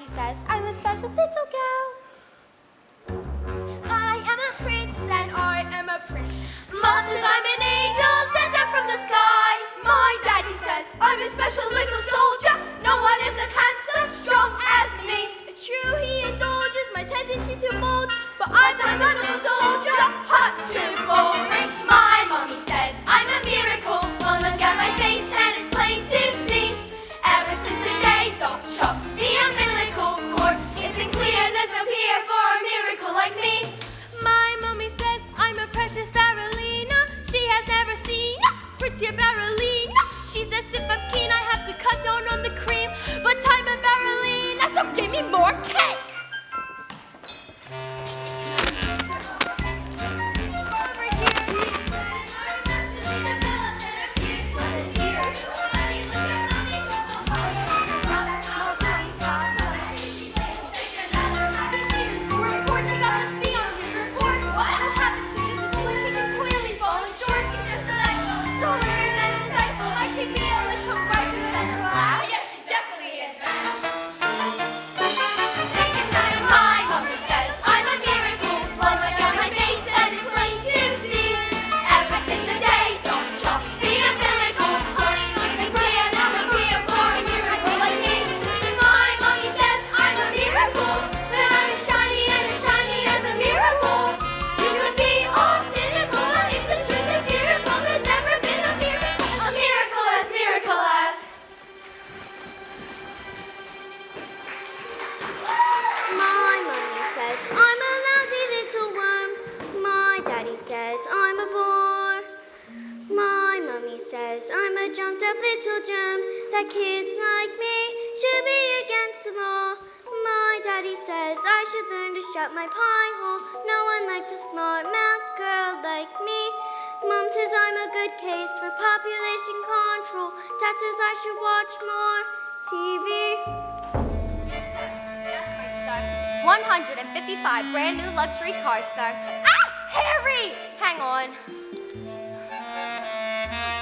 daddy says I'm a special little girl. I am a princess. And I am a prince. Mom says I'm an angel sent down from the sky. My daddy says I'm a special little soldier. No one is as handsome, strong as me. It's true he indulges my tendency to mold, but I'm just a little soldier, hot to boring. My mommy says I'm a miracle. Well, look at my face and it's plain to see. Ever since the day Doc chopped the umbilical cord, it's been clear there's no peer for a miracle like me. My mommy says I'm a precious ballerina. She has never seen a prettier ballerina. She says if I'm keen I have to cut down on the cream, but I'm a ballerina, so give me more cake. I'm a jumped up little germ that kids like me should be against the law. My daddy says I should learn to shut my pie hole. No one likes a smart-mouthed girl like me. Mom says I'm a good case for population control. Dad says I should watch more TV. That's right, sir. 155 brand new luxury cars, sir. Ah! Harry! Hang on.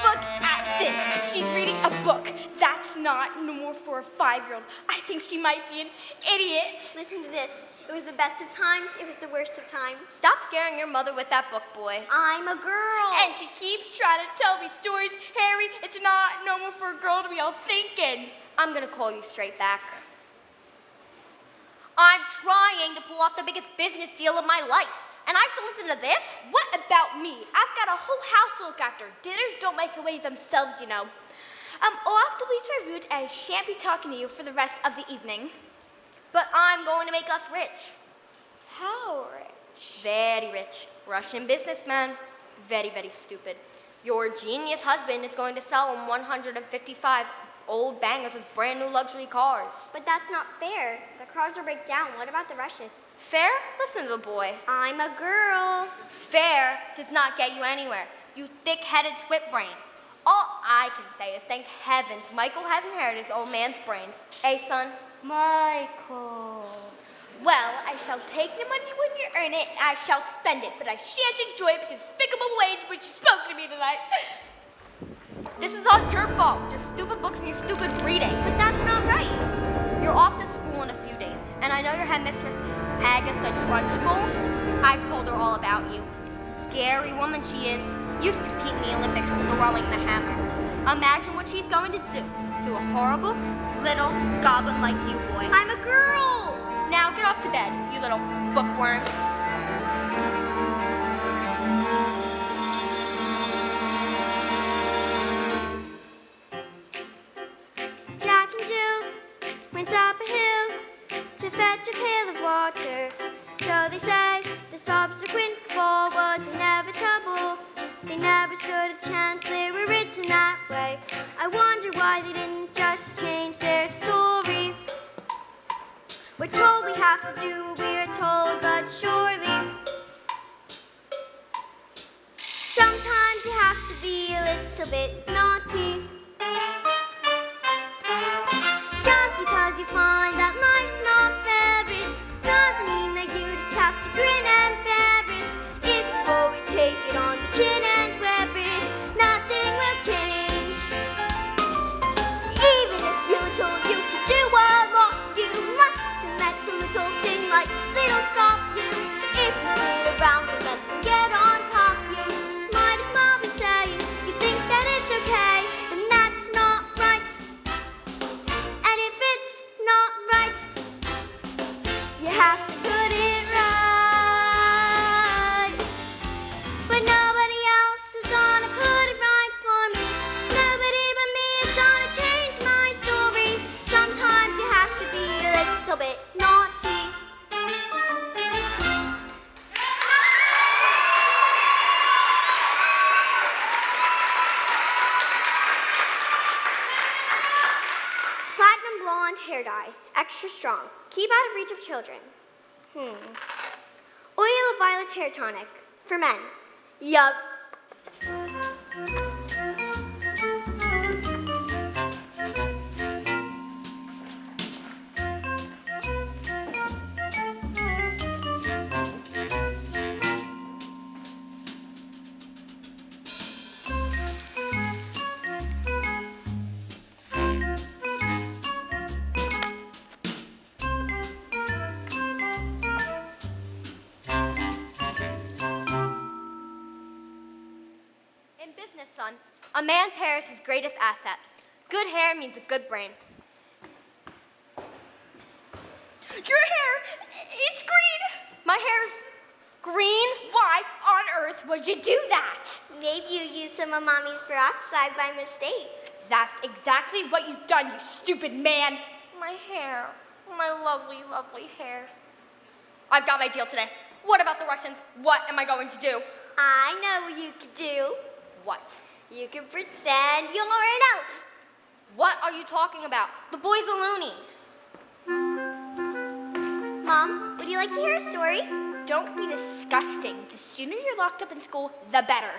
Look at this. She's reading a book. That's not normal for a 5-year-old. I think she might be an idiot. Listen to this. It was the best of times. It was the worst of times. Stop scaring your mother with that book, boy. I'm a girl. And she keeps trying to tell me stories. Harry, it's not normal for a girl to be all thinking. I'm gonna call you straight back. I'm trying to pull off the biggest business deal of my life. And I have to listen to this? What about me? I've got a whole house to look after. Dinners don't make away themselves, you know. I'll have to leave to my roots and I shan't be talking to you for the rest of the evening. But I'm going to make us rich. How rich? Very rich. Russian businessman. Very, very stupid. Your genius husband is going to sell him 155 old bangers with brand new luxury cars. But that's not fair. The cars will break down. What about the Russian? Fair? Listen to the boy. I'm a girl. Fair does not get you anywhere, you thick-headed twit brain. All I can say is thank heavens Michael has inherited his old man's brains. Hey, son? Michael. Well, I shall take the money when you earn it, and I shall spend it, but I shan't enjoy it because despicable wage which you spoke to me tonight. This is all your fault. Your stupid books and your stupid reading. But that's not right. You're off to school in a few days, and I know your headmistress, Agatha Trunchbull. I've told her all about you. Scary woman she is. Used to compete in the Olympics throwing the hammer. Imagine what she's going to do to a horrible little goblin like you, boy. I'm a girl. Now get off to bed, you little bookworm. Jack and Jill went up a hill to fetch a pail of water. So they say the subsequent fall was inevitable. They never stood a chance, they were written that way. I wonder why they didn't just change their story. We're told we have to do what we're told, but surely sometimes you have to be a little bit naughty. Just because you find that life's not fair, it doesn't mean that you just have to grin and bear it. If you always take it on the chin and wear it, nothing will change. Even if you're told you can do a lot, you must extra strong. Keep out of reach of children. Oil of violets hair tonic. For men. Yup. Son, a man's hair is his greatest asset. Good hair means a good brain. Your hair, it's green. My hair's green? Why on earth would you do that? Maybe you used some of Mommy's peroxide by mistake. That's exactly what you've done, you stupid man. My hair, my lovely, lovely hair. I've got my deal today. What about the Russians? What am I going to do? I know what you could do. What? You can pretend you're an elf. What are you talking about? The boy's a loony. Mom, would you like to hear a story? Don't be disgusting. The sooner you're locked up in school, the better.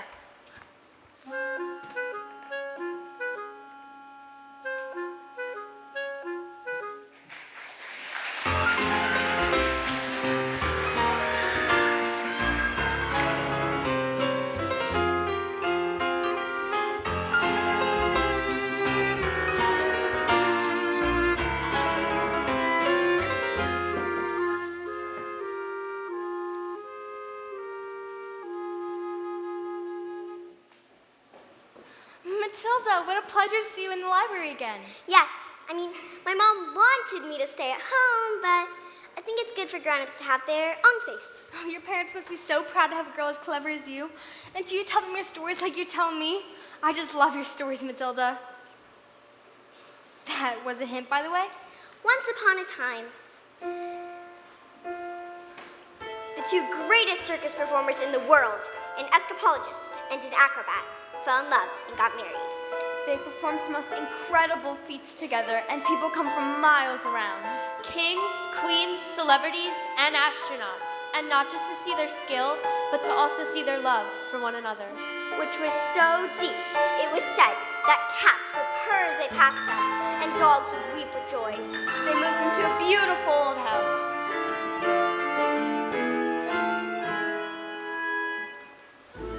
Matilda, what a pleasure to see you in the library again. Yes. My mom wanted me to stay at home, but I think it's good for grown-ups to have their own space. Oh, your parents must be so proud to have a girl as clever as you. And do you tell them your stories like you tell me? I just love your stories, Matilda. That was a hint, by the way? Once upon a time, the two greatest circus performers in the world, an escapologist and an acrobat, fell in love and got married. They perform some most incredible feats together, and people come from miles around. Kings, queens, celebrities, and astronauts. And not just to see their skill, but to also see their love for one another. Which was so deep, it was said that cats would purr as they passed them, and dogs would weep for joy. They moved into a beautiful old house.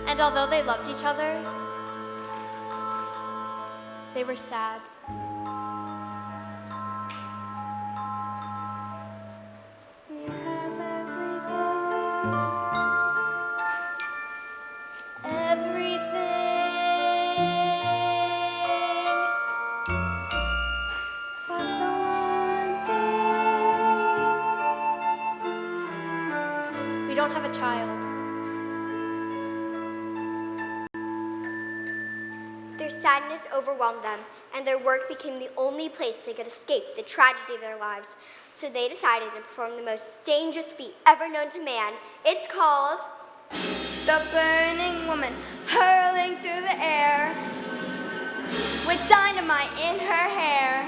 And although they loved each other, they were sad. We have everything, but the one thing. We don't have a child. Their sadness overwhelmed them, and their work became the only place they could escape the tragedy of their lives. So they decided to perform the most dangerous feat ever known to man. It's called The burning woman hurling through the air with dynamite in her hair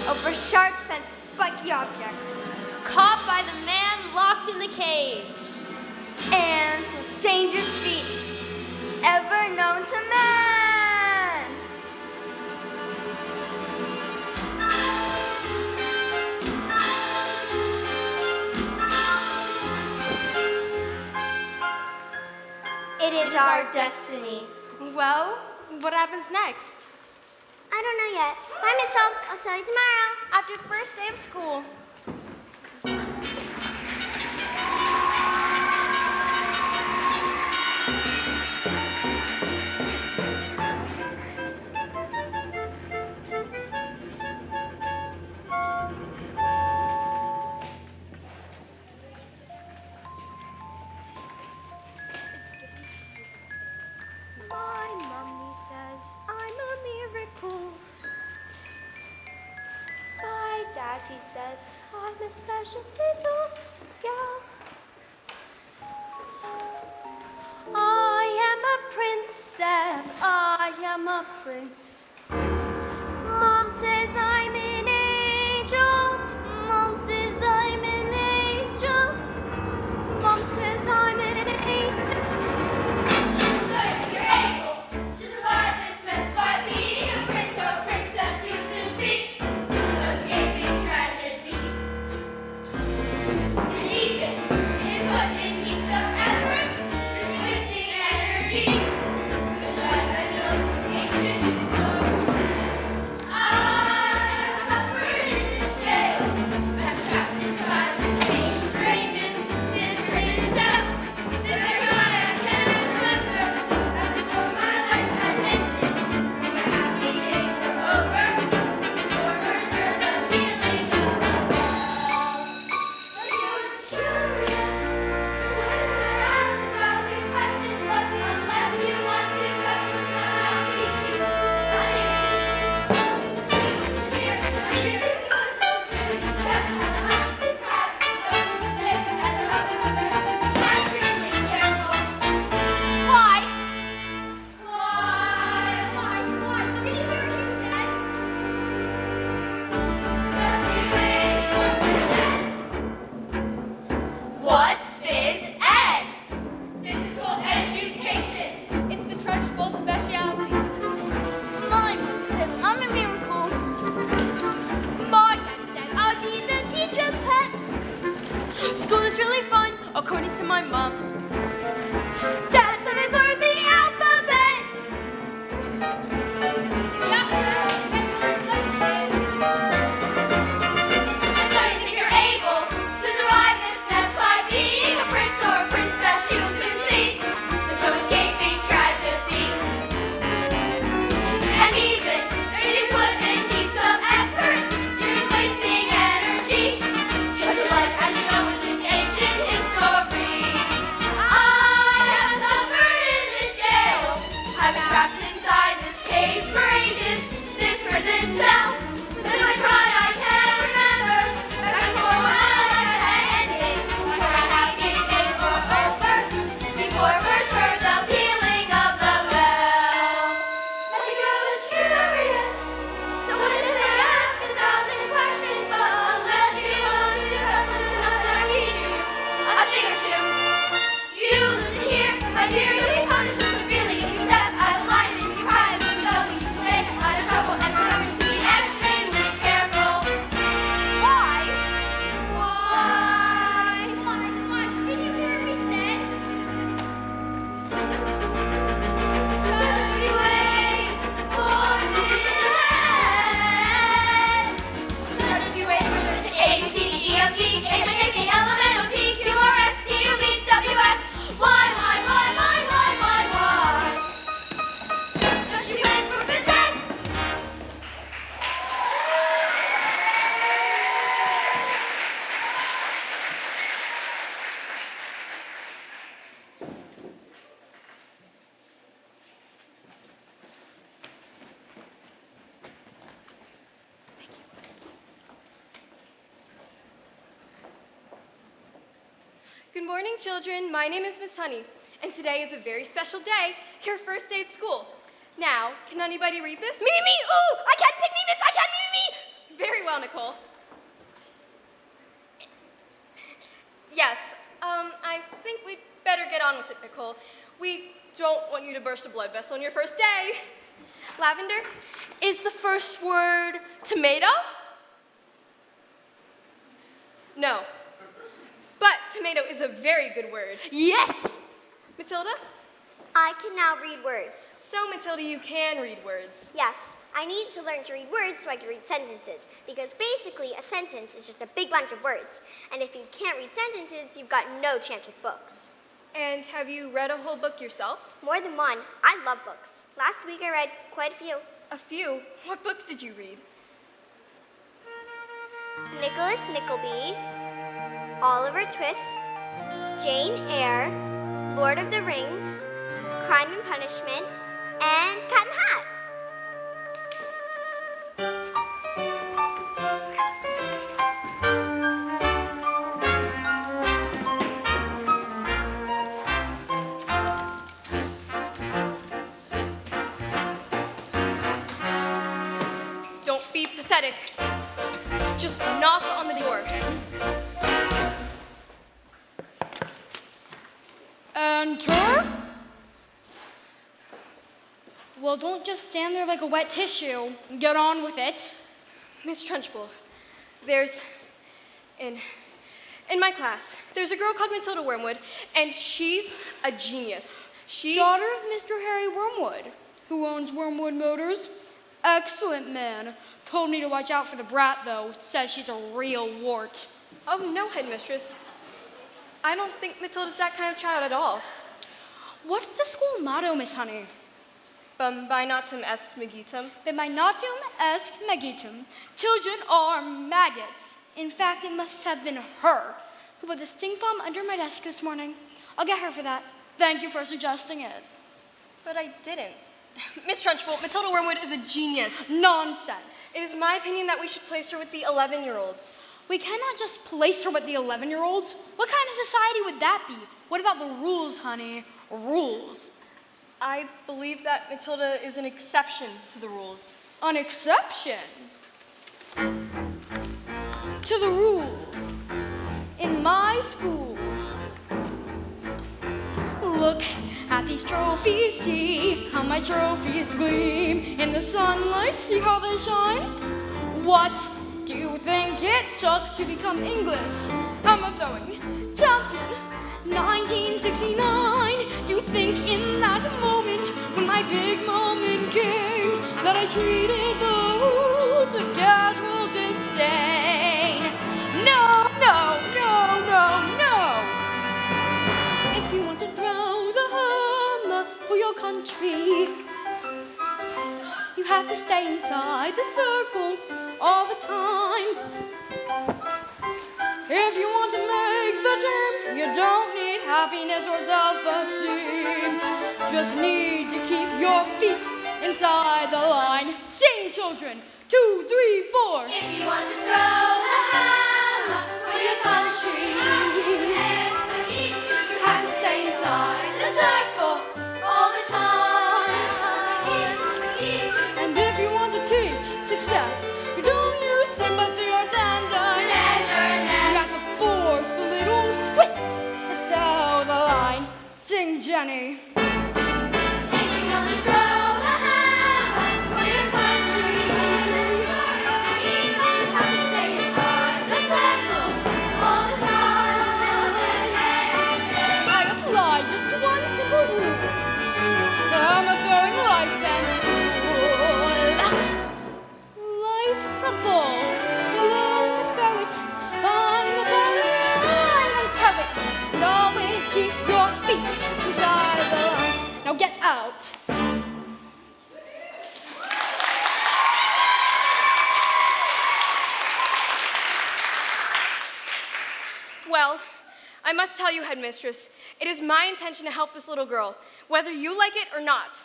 over sharks and spiky objects Caught by the man locked in the cage. and with dangerous feet ever known to man. It is our destiny. Well, what happens next? I don't know yet. Bye, Miss Phelps. I'll tell you tomorrow. After the first day of school. My mommy says I'm a miracle. My daddy says I'm a special little girl. I am a princess. I am a prince. Mom says I'm an angel. School is really fun, according to my mom. Dad said I learned the alphabet. So you think you're able to survive this test by being a prince or a princess? You'll soon see there's no escaping tragedy. And even if you put in heaps of effort, you're just wasting energy. Cause your life, as you know, is this ancient history. I have suffered in this jail. I've been trapped inside this cage for ages, this prison cell. Then I tried, I can't remember. Back before when my life had ended, before our happy days were over, before first heard the pealing of the bell. I think I was curious, so when I asked 1,000 questions, but unless you want to tell me something, I teach you a thing or two. You listen here, my dear, you'll be punished with the feeling if you step out of line and if you cry, we know we can stay out of trouble and remember to be extremely careful. Why? Why? Did you hear me say? Just you wait for this end. Just you wait for this A, B, C, D, E, F, G, H, I, J, K, L, M, N, O, P, Q, R, S, T, U, V, W, X, Y. Just you wait for this end. Good morning, children. My name is Miss Honey, and today is a very special day, your first day at school. Now, can anybody read this? Me! Ooh! I can pick me, miss! I can me! Very well, Nicole. Yes, I think we'd better get on with it, Nicole. We don't want you to burst a blood vessel on your first day. Lavender? Is the first word tomato? No. But tomato is a very good word. Yes! Matilda? I can now read words. So, Matilda, you can read words. Yes, I need to learn to read words so I can read sentences, because basically a sentence is just a big bunch of words. And if you can't read sentences, you've got no chance with books. And have you read a whole book yourself? More than one. I love books. Last week I read quite a few. A few? What books did you read? Nicholas Nickleby, Oliver Twist, Jane Eyre, Lord of the Rings, Crime and Punishment, and Cat in the Hat. Don't be pathetic. Just knock on the door. Enter? Well, don't just stand there like a wet tissue. Get on with it. Miss Trunchbull, there's, in my class, there's a girl called Matilda Wormwood, and she's a genius. Daughter of Mr. Harry Wormwood, who owns Wormwood Motors. Excellent man. Told me to watch out for the brat, though. Says she's a real wart. Oh, no, headmistress. I don't think Matilda's that kind of child at all. What's the school motto, Miss Honey? Bambinatum est magitum. Bambinatum est magitum. Children are maggots. In fact, it must have been her who put the stink bomb under my desk this morning. I'll get her for that. Thank you for suggesting it. But I didn't. Miss Trunchbull, Matilda Wormwood is a genius. Nonsense. It is my opinion that we should place her with the 11-year-olds. We cannot just place her with the 11-year-olds. What kind of society would that be? What about the rules, honey? Rules. I believe that Matilda is an exception to the rules. An exception? To the rules. In my school. Look at these trophies, see how my trophies gleam in the sunlight, see how they shine. What do you think it took to become English hammer throwing champion? 1969. Do you think in that moment, when my big moment came, that I treated the rules with casual disdain? No, no, no, no, no. If you want to throw the hammer for your country, you have to stay inside the circle all the time. If you want to make the team, you don't need happiness or self-esteem. Just need to keep your feet inside the line. Sing, children. 2, 3, 4. If you want to throw the hammer for your country, you have to stay inside the circle all the time. And if you want to teach success, you don't use sympathy or tenderness. You have to force the little squits to toe the line. Sing, Jenny. If you want to throw the hammer for your country, you have to stay inside the circle all the time. I apply just one simple rule to hammer throwing life and school. Life's a ball to learn to throw it. Find the line and tell it. And always keep your feet inside the line. Now get out. Well, I must tell you, headmistress, it is my intention to help this little girl, whether you like it or not.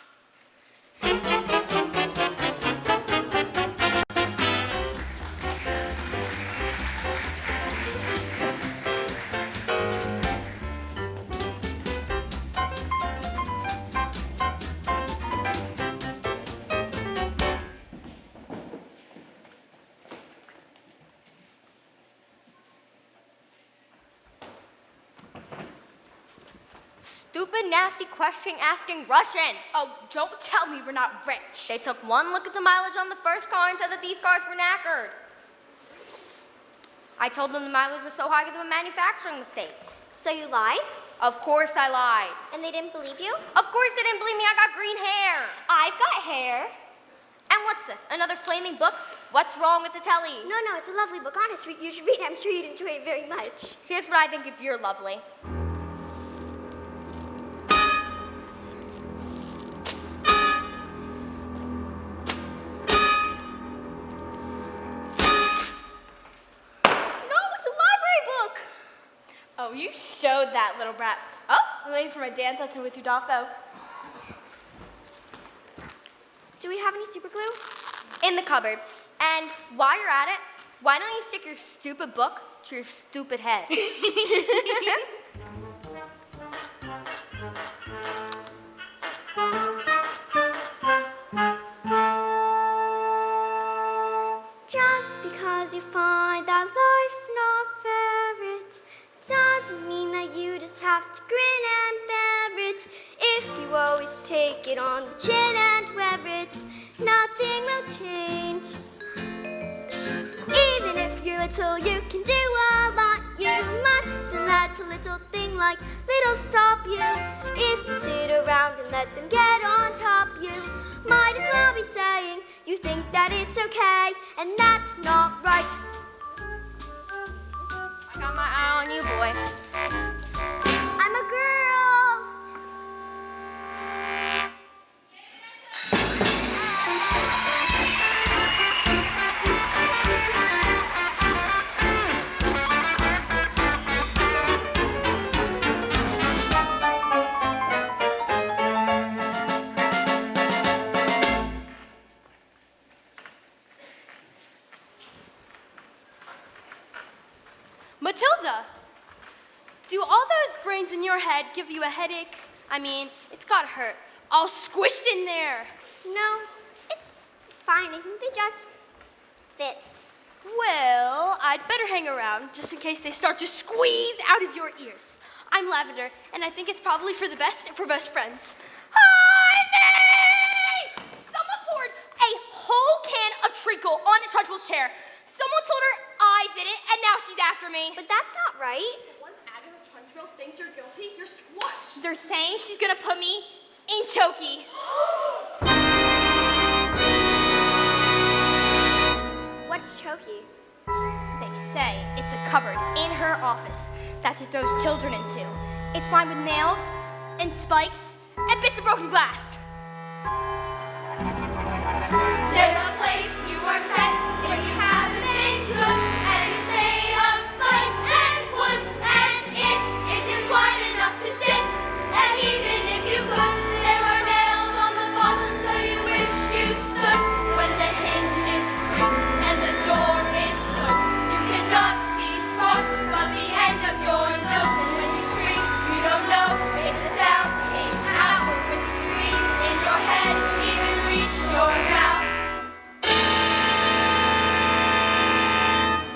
Stupid, nasty question asking Russians. Oh, don't tell me we're not rich. They took one look at the mileage on the first car and said that these cars were knackered. I told them the mileage was so high because of a manufacturing mistake. So you lied? Of course I lied. And they didn't believe you? Of course they didn't believe me. I got green hair. I've got hair. And what's this? Another flaming book? What's wrong with the telly? No, it's a lovely book. Honest, you should read it. I'm sure you'd enjoy it very much. Here's what I think if you're lovely. Oh, you showed that, little brat. Oh, I'm waiting for my dance lesson with you, Dolpho. Do we have any super glue? In the cupboard. And while you're at it, why don't you stick your stupid book to your stupid head? Just because you find that life's not fair, it doesn't mean that you just have to grin and bear it. If you always take it on the chin and wear it, nothing will change. Even if you're little, you can do a lot. You mustn't let a little thing like little stop you. If you sit around and let them get on top you, might as well be saying you think that it's okay, and that's not right. I got my eye on you, boy. I'm a girl. Matilda, do all those brains in your head give you a headache? I mean, it's gotta hurt. All squished in there. No, it's fine. I think they just fit. Well, I'd better hang around just in case they start to squeeze out of your ears. I'm Lavender, and I think it's probably for the best for best friends. Honey! Someone poured a whole can of treacle on the Trunchbull's chair. Someone told her I did it, and now she's after me. But that's not right. Once Agatha Trunchbull thinks you're guilty, you're squashed. They're saying she's gonna put me in chokey. What's chokey? They say it's a cupboard in her office that she throws children into. It's lined with nails and spikes and bits of broken glass. There's a place you are sent if you haven't been good, and it's made of spikes and wood, and it isn't wide enough to sit. And even if you could, there are nails on the bottom, so you wish you stood. When the hinges creak and the door is closed, you cannot see sparks but the end of your nose. And when you scream, you don't know if the sound came out, or when you scream in your head, even reach your mouth.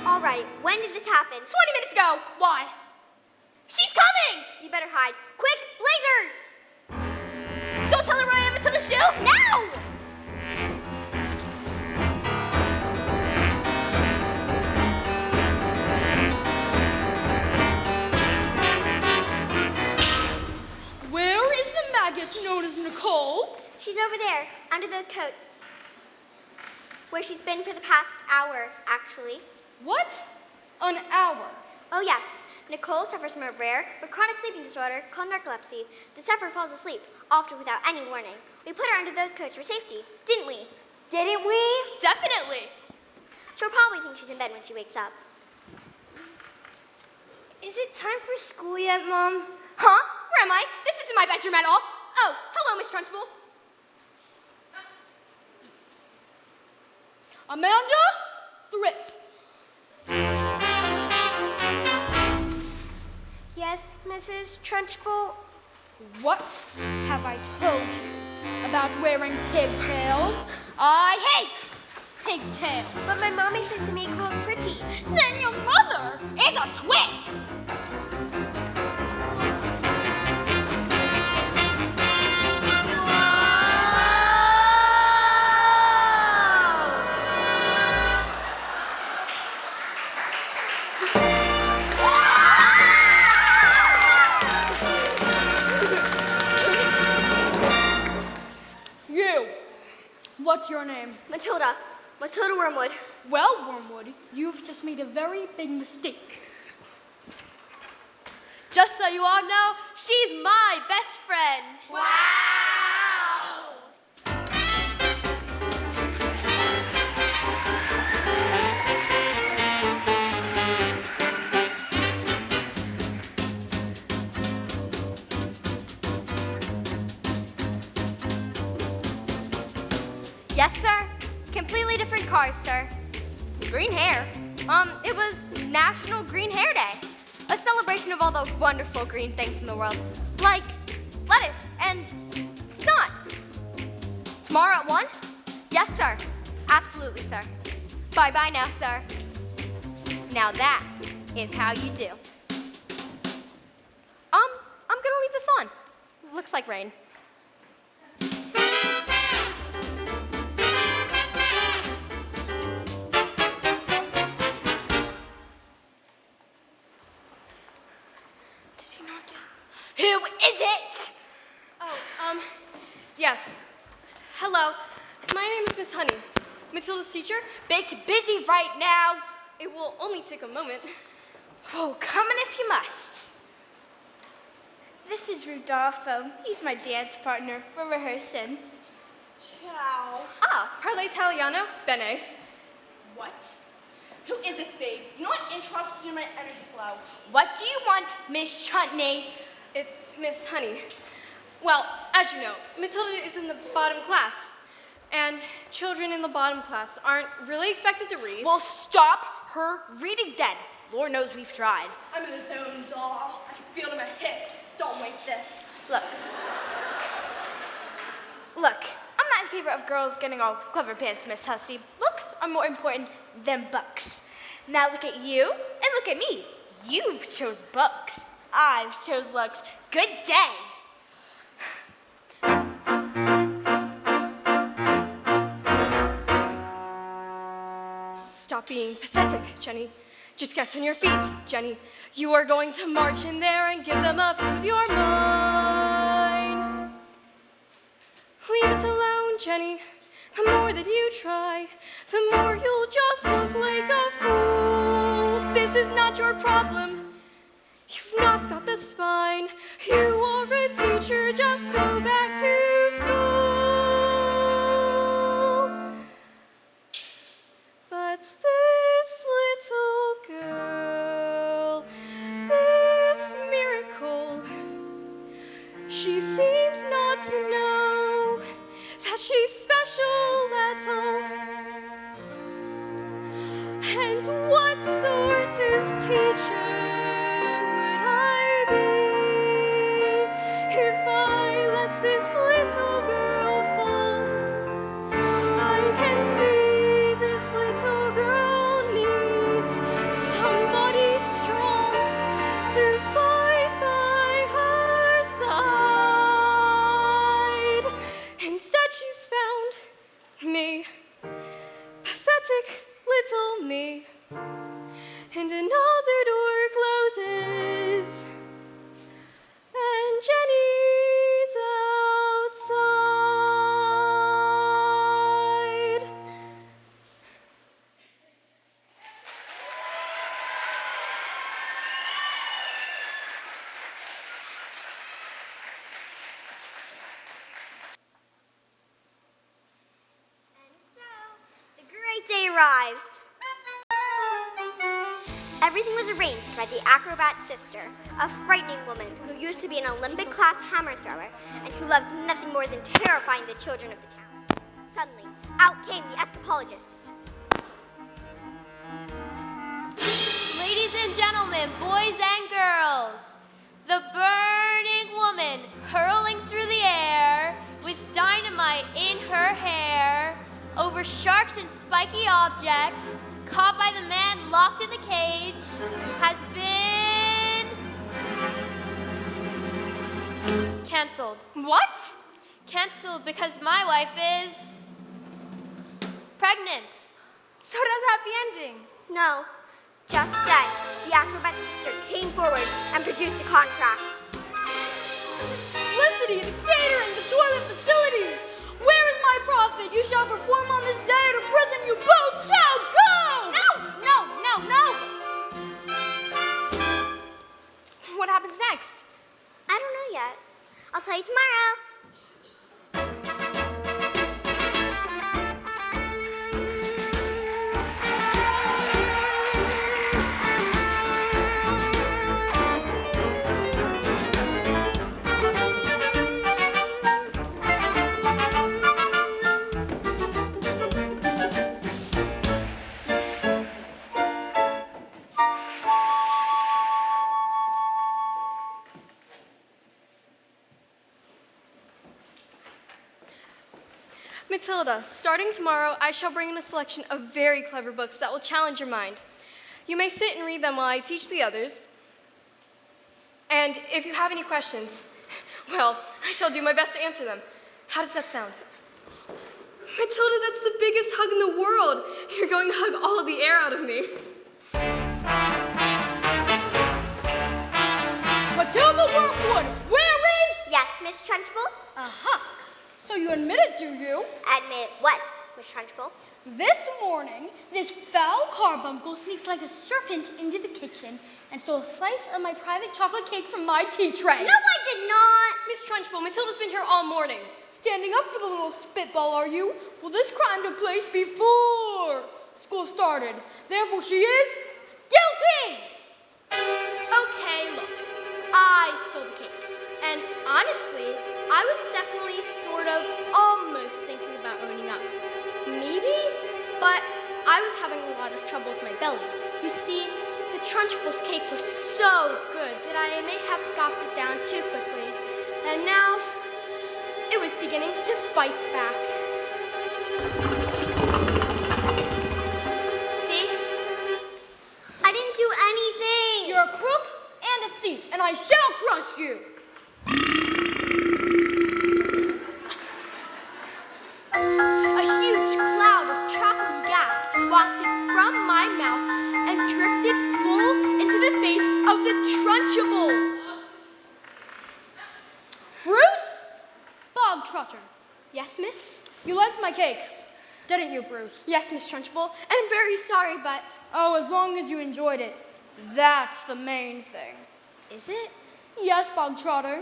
All right, when did this happen? 20 minutes ago. Why? She's coming! You better hide. Quick, lasers! Don't tell her where I am until the show. Now! Where is the maggot known as Nicole? She's over there, under those coats. Where she's been for the past hour, actually. What? An hour. Oh yes, Nicole suffers from a rare but chronic sleeping disorder called narcolepsy. The sufferer falls asleep, often without any warning. We put her under those coats for safety, didn't we? Didn't we? Definitely. She'll probably think she's in bed when she wakes up. Is it time for school yet, Mom? Huh? Where am I? This isn't my bedroom at all. Oh, hello, Miss Trunchbull. Amanda Thripp. Yes, Mrs. Trunchbull? What have I told you about wearing pigtails? I hate pigtails. But my mommy says they make you look pretty. Then your mother is a twit. You, what's your name? Matilda. Matilda Wormwood. Well, Wormwood, you've just made a very big mistake. Just so you all know, she's my best friend. Wow! Yes, sir. Completely different cars, sir. Green hair. It was National Green Hair Day. A celebration of all the wonderful green things in the world. Like lettuce and snot. Tomorrow at 1? Yes, sir. Absolutely, sir. Bye-bye now, sir. Now that is how you do. I'm gonna leave this on. Looks like rain. Who is it? Oh, yes. Hello. My name is Miss Honey, Matilda's teacher. Bit busy right now. It will only take a moment. Oh, come in if you must. This is Rudolfo. He's my dance partner. We're rehearsing. Ciao. Ah, parle italiano? Bene. What? Who is this babe? You know what interrupts my energy flow? What do you want, Miss Chutney? It's Miss Honey. Well, as you know, Matilda is in the bottom class, and children in the bottom class aren't really expected to read. Well, stop her reading then. Lord knows we've tried. I'm in the zone, doll. I can feel it in my hips. Don't waste this. Look, I'm not in favor of girls getting all clever pants, Miss Hussey. Looks are more important than books. Now look at you and look at me. You've chose books. I've chose looks. Good day. Stop being pathetic, Jenny. Just get on your feet, Jenny. You are going to march in there and give them a piece of your mind. Leave it alone, Jenny. The more that you try, the more you'll just look like a fool. This is not your problem. You've not got the spine. You are a teacher, just go back to school. But this little girl, this miracle, she seems not to know that she's special at all. And what sort of teacher would I be if I let this little girl fall? I can see this little girl needs somebody strong to fight by her side. Instead, she's found me, pathetic little me, and another door closes, and Jenny's outside. And so, the great day arrived. Everything was arranged by the acrobat's sister, a frightening woman who used to be an Olympic-class hammer thrower and who loved nothing more than terrifying the children of the town. Suddenly, out came the escapologist. Ladies and gentlemen, boys and girls, the burning woman hurling through the air with dynamite in her hair over sharks and spiky objects, caught by the man locked in the cage, has been canceled. What? Canceled because my wife is pregnant. So it has a happy ending. No, just then, the acrobat's sister came forward and produced a contract. Publicity, the catering, the toilet facilities. Where is my profit? You shall perform on this day, or to prison you both shall go! No! What happens next? I don't know yet. I'll tell you tomorrow. Matilda, starting tomorrow, I shall bring in a selection of very clever books that will challenge your mind. You may sit and read them while I teach the others. And if you have any questions, well, I shall do my best to answer them. How does that sound? Matilda, that's the biggest hug in the world. You're going to hug all of the air out of me. Matilda Wormwood, where is? Yes, Miss Trunchbull? Aha. So you admitted, do you? Admit what, Miss Trunchbull? This morning, this foul carbuncle sneaked like a serpent into the kitchen and stole a slice of my private chocolate cake from my tea tray. No, I did not. Miss Trunchbull, Matilda's been here all morning. Standing up for the little spitball, are you? Well, this crime took place before school started. Therefore, she is guilty! Okay, look, I stole the cake. And honestly, I was definitely sort of almost thinking about owning up. Maybe, but I was having a lot of trouble with my belly. You see, the Trunchbull's cake was so good that I may have scoffed it down too quickly. And now, it was beginning to fight back. See? I didn't do anything. You're a crook and a thief, and I shall crush you. A huge cloud of chocolatey gas wafted from my Trunchbull. Bruce? Bog Trotter. Yes, miss? You liked my cake, didn't you, Bruce? Yes, Miss Trunchbull. And I'm very sorry, but Oh, as long as you enjoyed it. That's the main thing. is it? Yes, Bog Trotter.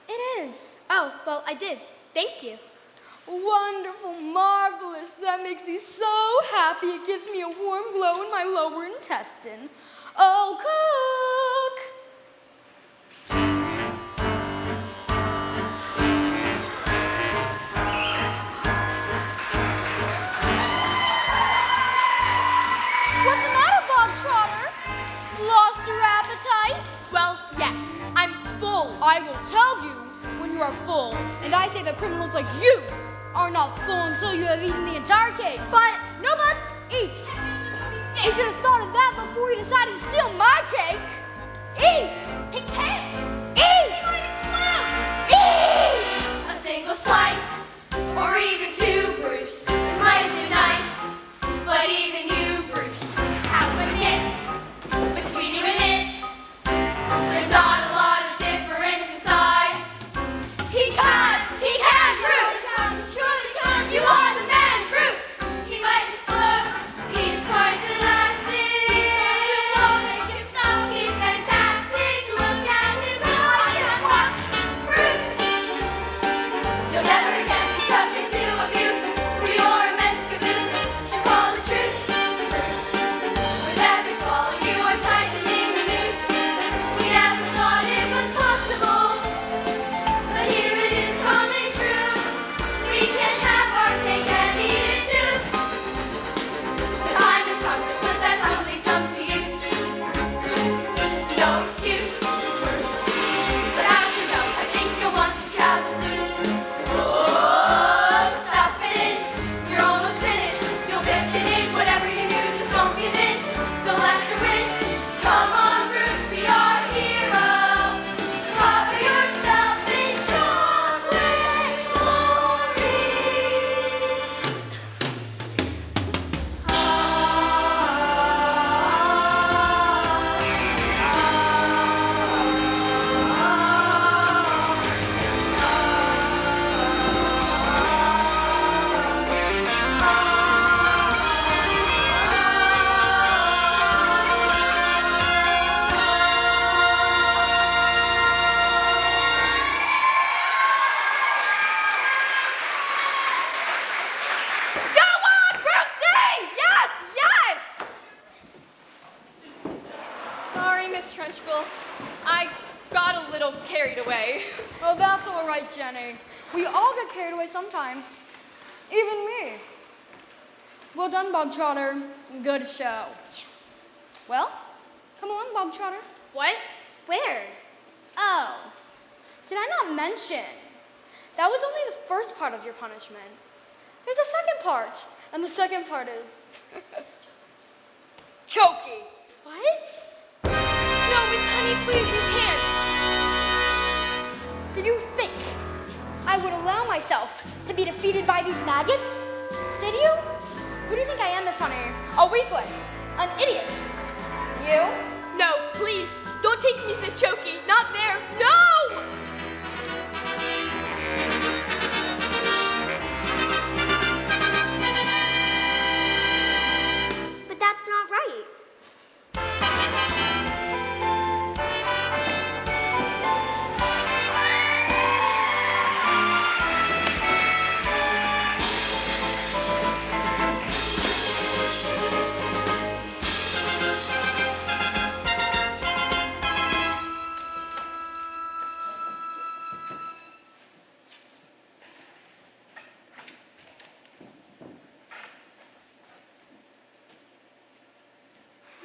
It is. Oh, well, I did. Thank you. Wonderful, marvelous. That makes me so happy. It gives me a warm glow in my lower intestine. Oh, cook! What's the matter, Bog Trotter? Lost your appetite? Well, yes, I'm full. I will tell you when you are full. And I say that criminals like you are not full until you have eaten the entire cake. But No buts, eat. You should have thought of that before you decided to steal my cake. Eat. He can't! Eat. He might explode! Eat. A single slice, or even two, Bruce, might have been nice. But even you, Bruce, have to admit, between you and it, there's not a lot of difference in size. He can, Bruce! Surely can! You are the man, Bruce! He might explode, he's quite elastic. Make him stop, he's fantastic. Look at him, watch, Bruce! You'll never again be subject to abuse for your immense caboose. Should call the truce, Bruce. With every swallow you are tightening the noose. We never thought it was possible, but here it is coming true. We can have our cake and eat it too. The time has come to put that ugly tongue to use. No excuse, Bruce. But as you know, I think you'll want your trousers loose. Oh, stuff it in. You're almost finished. You'll fit it in. Whatever you do, just don't give in. Don't let her win. Come on, Bruce, be our hero. Cover yourself in chocolate glory. Go on, Brucey! Yes, yes! Sorry, Miss Trunchbull. I got a little carried away. Oh, that's all right, Jenny. We all get carried away sometimes. Even me. Well done, Bog Trotter. Good show. Yes. Well, come on, Bog Trotter. What? Where? Oh, did I not mention? That was only the first part of your punishment. There's a second part, and the second part is choking. What? No, Miss Honey, please, you can't. Did you think I would allow myself to be defeated by these maggots? Did you? Who do you think I am, Miss Honey? A weakling, an idiot. You? no, please, don't take me to Choky. Not there. No! But that's not right.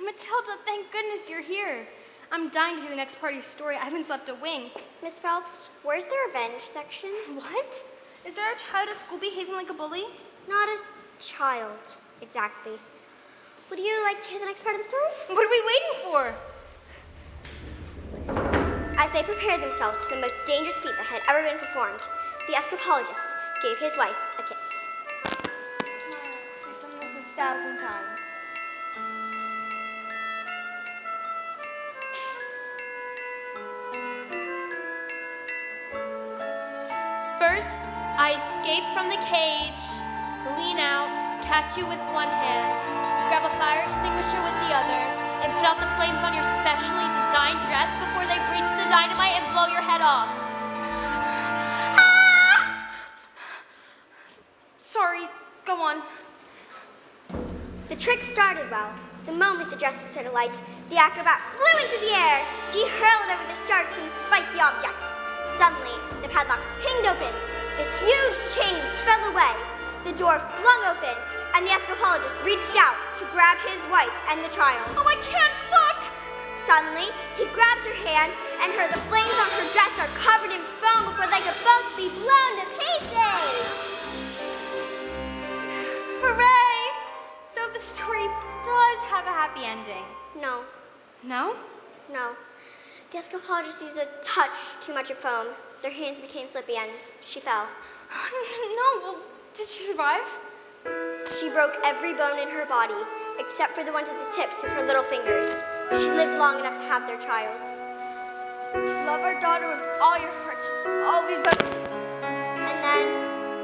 Matilda, thank goodness you're here. I'm dying to hear the next party's story. I haven't slept a wink. Miss Phelps, where's the revenge section? What? Is there a child at school behaving like a bully? Not a child, exactly. Would you like to hear the next part of the story? What are we waiting for? As they prepared themselves for the most dangerous feat that had ever been performed, the escapologist gave his wife a kiss. I've done this 1,000 times. First, I escape from the cage, lean out, catch you with one hand, grab a fire extinguisher with the other, and put out the flames on your specially designed dress before they reach the dynamite and blow your head off. Sorry, go on. The trick started well. The moment the dress was set alight, the acrobat flew into the air. She hurled over the sharks and spiky objects. Suddenly, the padlocks pinged open. The huge chains fell away. The door flung open, and the escapologist reached out to grab his wife and the child. Oh, I can't look! Suddenly, he grabs her hand, and the flames on her dress are covered in foam before they could both be blown to pieces. Hooray! So the story does have a happy ending. No, No? no. The escapologist used a touch too much of foam. Their hands became slippy, and she fell. No, well, did she survive? She broke every bone in her body, except for the ones at the tips of her little fingers. She lived long enough to have their child. Love our daughter with all your heart. She's all we've ever... And then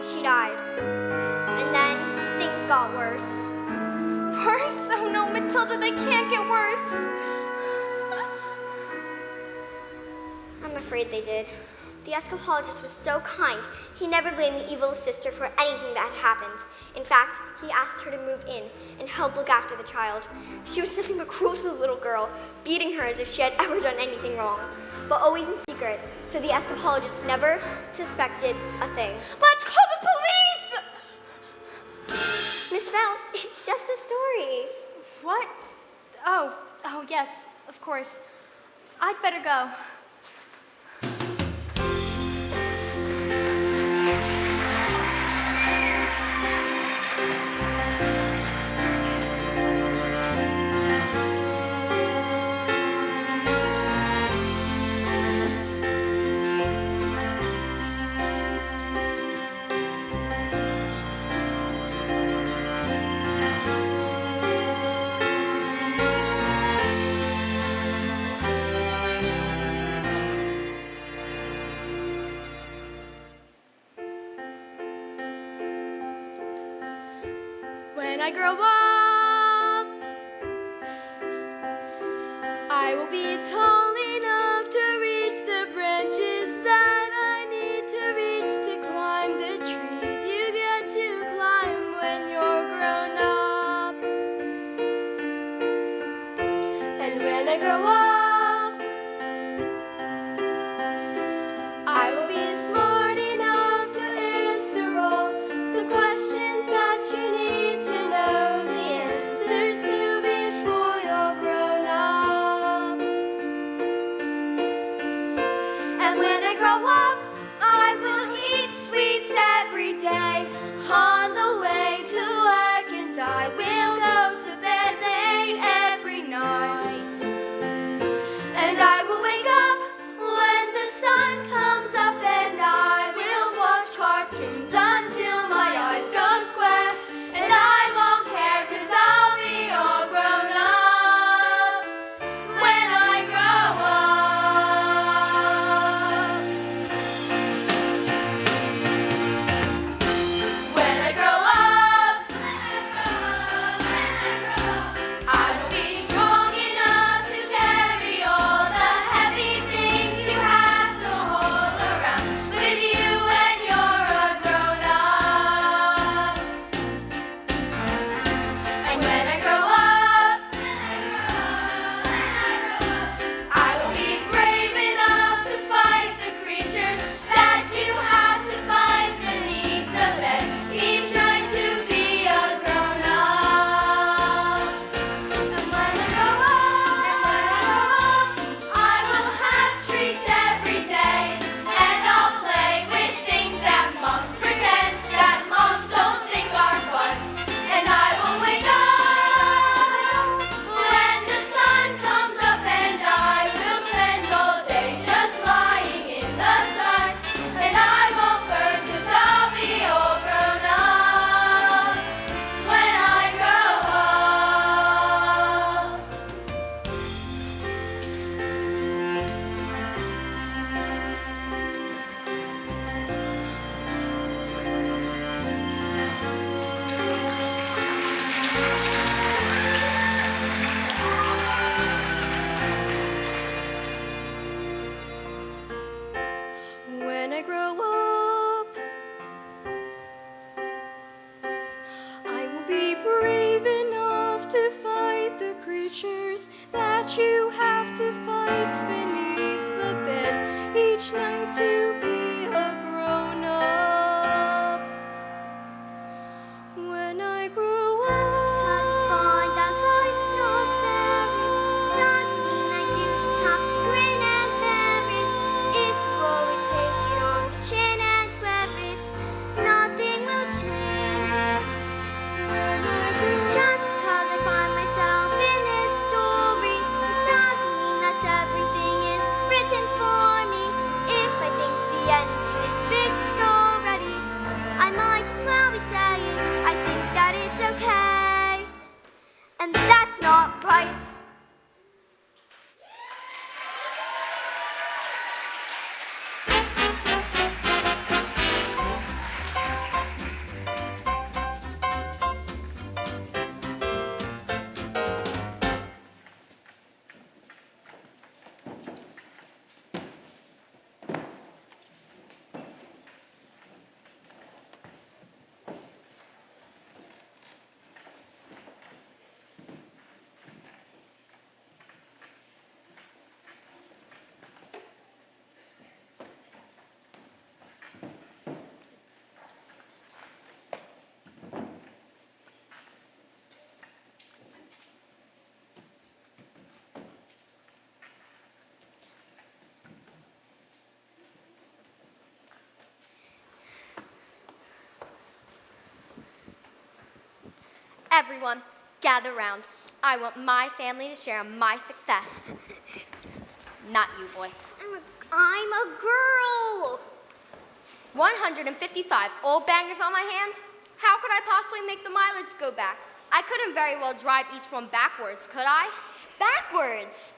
she died. And then things got worse. Worse? Oh no, Matilda, they can't get worse. I'm afraid they did. The escapologist was so kind, he never blamed the evil sister for anything that had happened. In fact, he asked her to move in and help look after the child. She was nothing but cruel to the little girl, beating her as if she had ever done anything wrong, but always in secret, so the escapologist never suspected a thing. Let's call the police! Miss Phelps, it's just a story. What? Oh, yes, of course. I'd better go. When I grow up, I will be tall enough to reach the branches that I need to reach to climb the trees you get to climb when you're grown up. And when I grow up, I will be smart enough to answer all the questions that you need to know. I grow up, I will be brave enough to fight the creatures that you have to fight beneath the bed each night to be a grown-up. When I grow up, Cause you find that life's not fair, it doesn't mean that you just have to grin and bear it. If you always take it on the chin and wear it, nothing will change. Just because I find myself in this story, it doesn't mean that everything is written for me. If I think the ending is fixed already, I might as well be saying I think that it's okay. And that's not right. Everyone, gather round. I want my family to share my success. Not you, boy. I'm a girl. 155 old bangers on my hands? How could I possibly make the mileage go back? I couldn't very well drive each one backwards, could I? Backwards!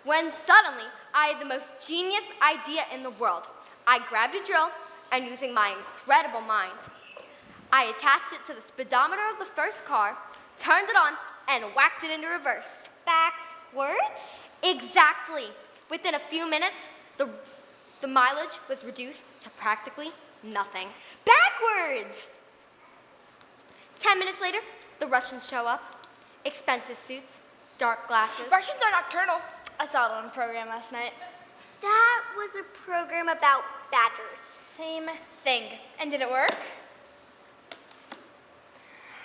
When suddenly, I had the most genius idea in the world. I grabbed a drill, and using my incredible mind, I attached it to the speedometer of the first car, turned it on, and whacked it into reverse. Backwards? Exactly. Within a few minutes, the mileage was reduced to practically nothing. Backwards! 10 minutes later, the Russians show up. Expensive suits, dark glasses. Russians are nocturnal. I saw it on a program last night. That was a program about badgers. Same thing. And did it work?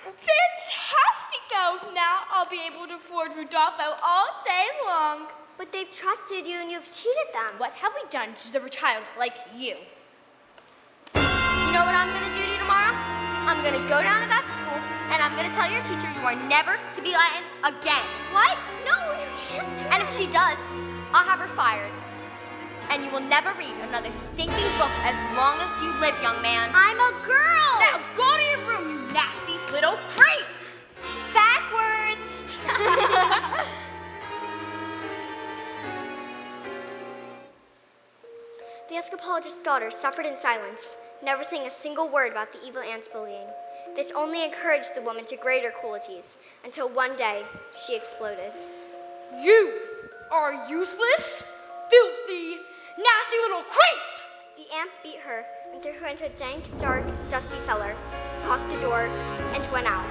Fantastico! Now I'll be able to afford Rudolfo all day long. But they've trusted you and you've cheated them. What have we done to deserve a child like you? You know what I'm gonna do to you tomorrow? I'm gonna go down to that school and I'm gonna tell your teacher you are never to be let in again. What? No, you can't do And if she does, I'll have her fired. And you will never read another stinking book as long as you live, young man. I'm a girl! Now go to your room, you nasty little creep! Backwards! The escapologist's daughter suffered in silence, never saying a single word about the evil aunt's bullying. This only encouraged the woman to greater cruelties, until one day she exploded. You are useless, filthy, nasty little creep! The aunt beat her and threw her into a dank, dark, dusty cellar, locked the door, and went out.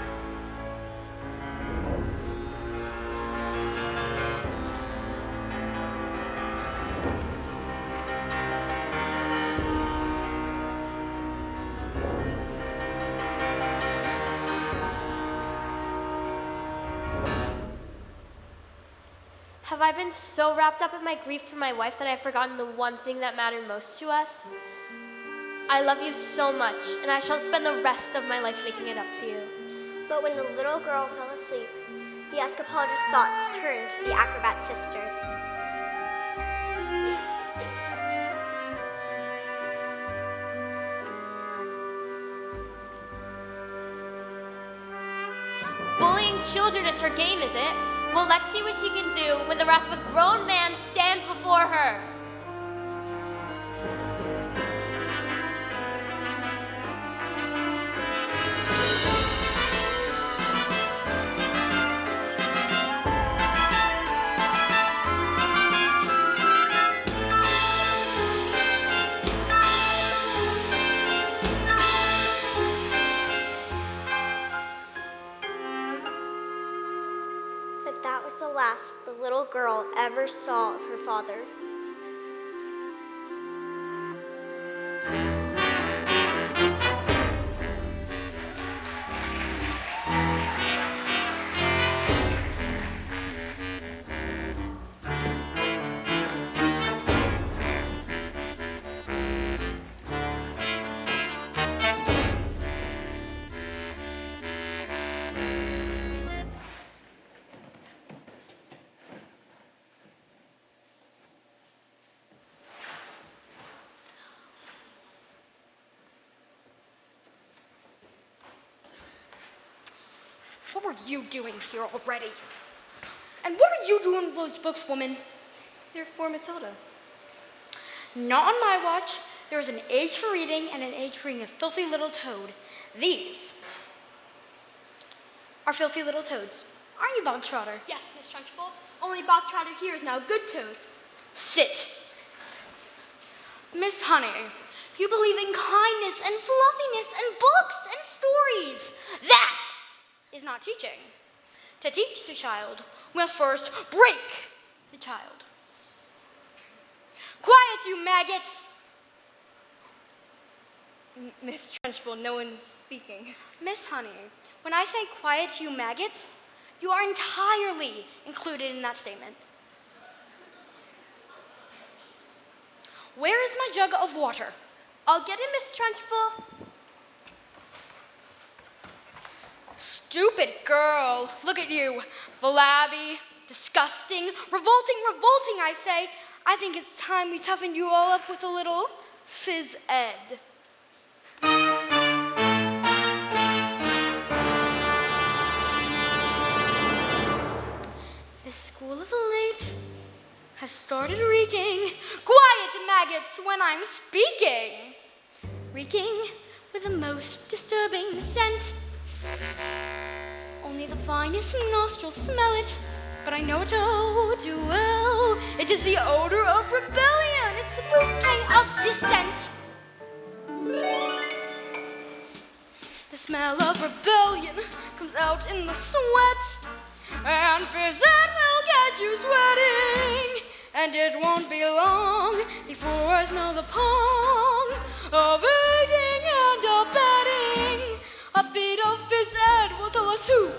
Have I been so wrapped up in my grief for my wife that I've forgotten the one thing that mattered most to us? I love you so much, and I shall spend the rest of my life making it up to you. But when the little girl fell asleep, the escapologist's thoughts turned to the acrobat's sister. Bullying children is her game, is it? Well, let's see what she can do when the wrath of a grown man stands before her. girl ever saw of her father. What were you doing here already? And what are you doing with those books, woman? They're for Matilda. Not on my watch. There is an age for reading and an age for being a filthy little toad. These are filthy little toads. Aren't you, Bog Trotter? Yes, Miss Trunchbull. Only Bog Trotter here is now a good toad. Sit. Miss Honey, you believe in kindness and fluffiness and books and stories. That is not teaching. To teach the child, we must first break the child. Quiet, you maggots! Miss Trunchbull, no one is speaking. Miss Honey, when I say quiet, you maggots, you are entirely included in that statement. Where is my jug of water? I'll get it, Miss Trunchbull. Stupid girl, look at you. Flabby, disgusting, revolting, I say. I think it's time we toughen you all up with a little phys ed. The school of late has started reeking. Quiet, maggots, when I'm speaking. Reeking with the most disturbing scent. Only the finest nostrils smell it, but I know it oh too well. It is the odor of rebellion. It's a bouquet of dissent. The smell of rebellion comes out in the sweat, and phys ed will get you sweating. And it won't be long before I smell the pong of aiding and abetting. A bit of phys ed will tell us who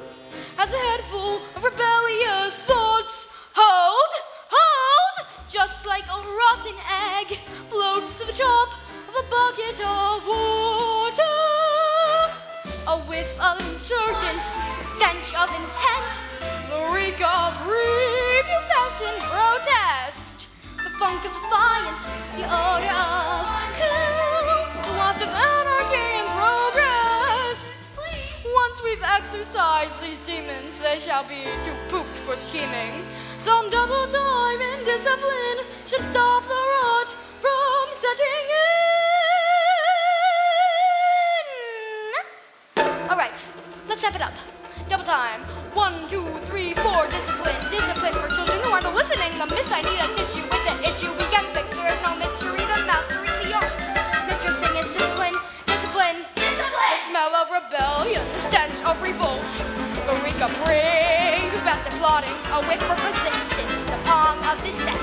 has a head full of rebellious thoughts. Hold, hold! Just like a rotten egg floats to the top of a bucket of water. A whiff of insurgence, stench of intent, the reek of repubescent protest, the funk of defiance, the odor of coup, the waft of anarchy and progress. Once we've exorcised these demons, they shall be too pooped for scheming. Some double time in discipline should stop the rot from setting in. All right, let's step it up. Double time. 1, 2, 3, 4. Discipline. Discipline for children who aren't listening. The miss, I need a tissue. It's an issue we can fix. There's no mystery. The mastery the art. Mistressing is discipline. Discipline. The smell of rebellion. The stench of revolt. The reek of ring. Best plotting. A whiff of resistance. The pong of dissent.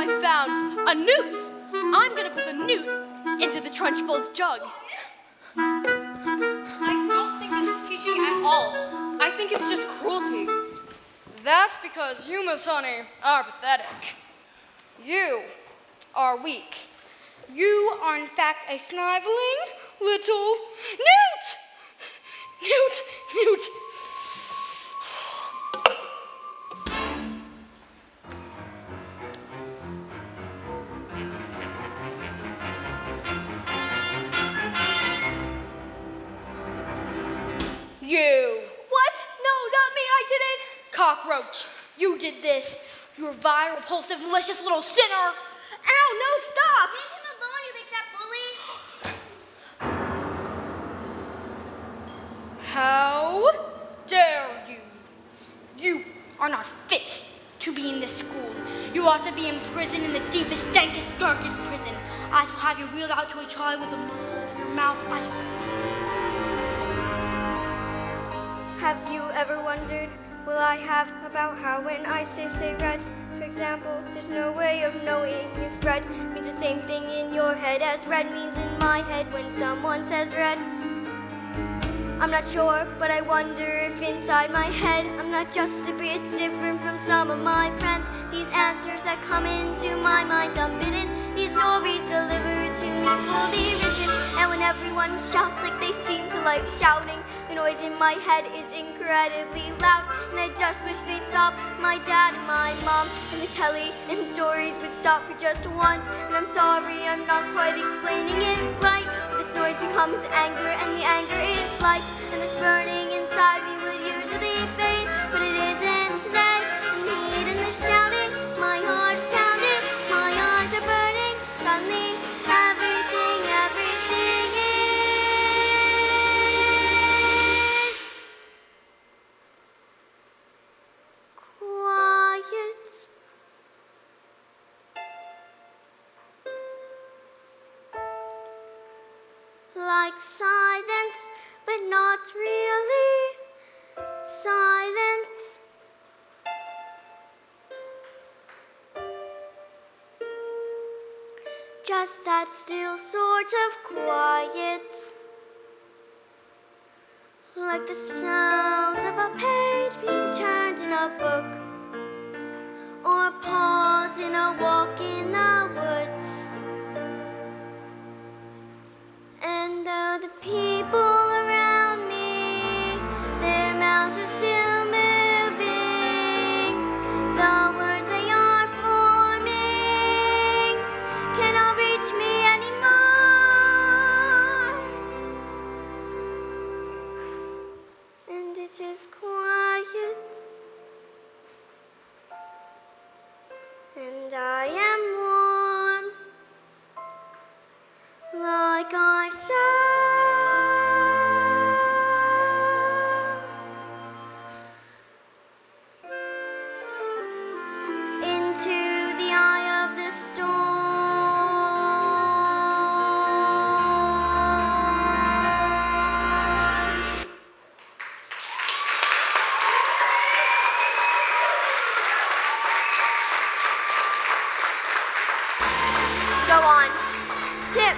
I found a newt. I'm gonna put the newt into the Trunchbull's jug. I don't think this is teaching at all. I think it's just cruelty. That's because you, Miss Honey, are pathetic. You are weak. You are, in fact, a sniveling little newt! Newt! You. What? No, not me. I didn't. Cockroach, you did this. You vile, repulsive, malicious little sinner. Ow, no, stop. Leave him alone, you big fat bully. How dare you? You are not fit to be in this school. You ought to be in prison, in the deepest, dankest, darkest prison. I shall have you wheeled out to a trial with a muzzle over your mouth. Have you ever wondered, will I have about how when I say red, for example, there's no way of knowing if red means the same thing in your head as red means in my head when someone says red? I'm not sure, but I wonder if inside my head I'm not just a bit different from some of my friends. These answers that come into my mind unbidden, these stories delivered to me fully written. And when everyone shouts like they seem to like shouting, the noise in my head is incredibly loud. And I just wish they'd stop, my dad and my mom, and the telly and stories would stop for just once. And I'm sorry, I'm not quite explaining it right. This noise becomes anger, and the anger is light. And this burning inside me would usually fade, but it isn't today. And the heat and the shouting, my heart is pounding, my eyes are burning. Suddenly, everything is quiet. Like silence, but not really silence. Just that still sort of quiet, like the sound of a page being turned in a book, or a pause in a walk in the woods. And though the people around me, their mouths are still moving, the words they are forming cannot reach me anymore. And it is quiet, and I am warm, like I've said. Into the eye of the storm. Go on. Tip.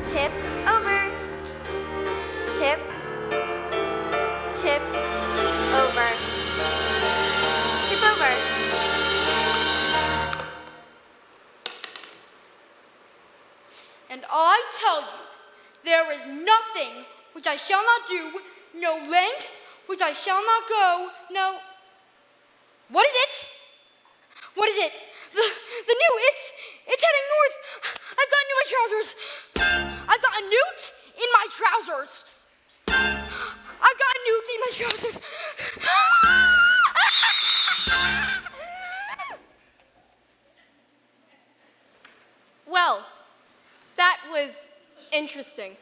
Tip over. Tip. Tip over. Tip over. And I tell you, there is nothing which I shall not do, no length which I shall not go, no... What is it? What is it? The new, it's heading north. I've got a new in my trousers. I've got a newt in my trousers. I've got a newt in my trousers. Well, that was interesting.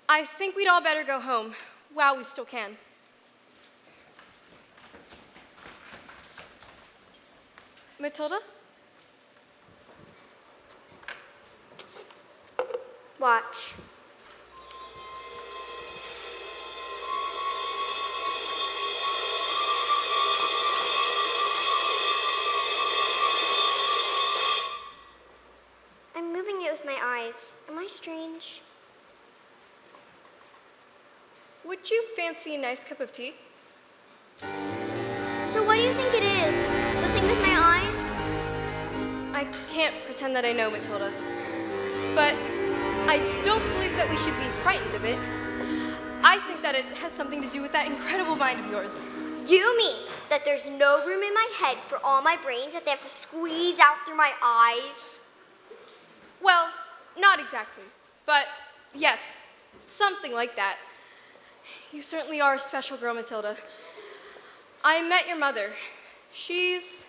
I think we'd all better go home while we still can. Matilda? Watch. eyes. Am I strange? Would you fancy a nice cup of tea? So what do you think it is? The thing with my eyes? I can't pretend that I know, Matilda. But I don't believe that we should be frightened of it. I think that it has something to do with that incredible mind of yours. You mean that there's no room in my head for all my brains that they have to squeeze out through my eyes? Well, not exactly. But yes, something like that. You certainly are a special girl, Matilda. I met your mother. She's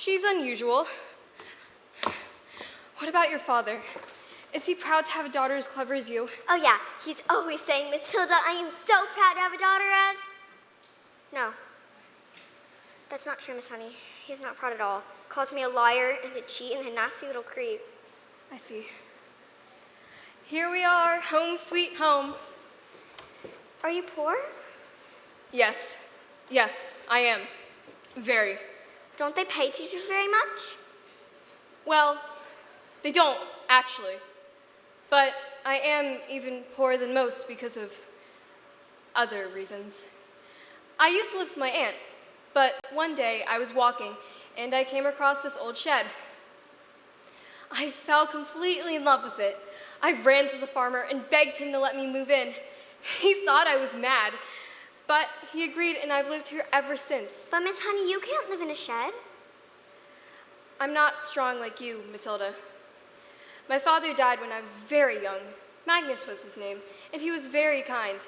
unusual. What about your father? Is he proud to have a daughter as clever as you? Oh yeah, he's always saying, Matilda, I am so proud to have a daughter as... No. That's not true, Miss Honey. He's not proud at all. Calls me a liar and a cheat and a nasty little creep. I see. Here we are, home sweet home. Are you poor? Yes, I am. Very. Don't they pay teachers very much? Well, they don't, actually. But I am even poorer than most because of other reasons. I used to live with my aunt, but one day I was walking and I came across this old shed. I fell completely in love with it. I ran to the farmer and begged him to let me move in. He thought I was mad, but he agreed and I've lived here ever since. But Miss Honey, you can't live in a shed. I'm not strong like you, Matilda. My father died when I was very young. Magnus was his name, and he was very kind.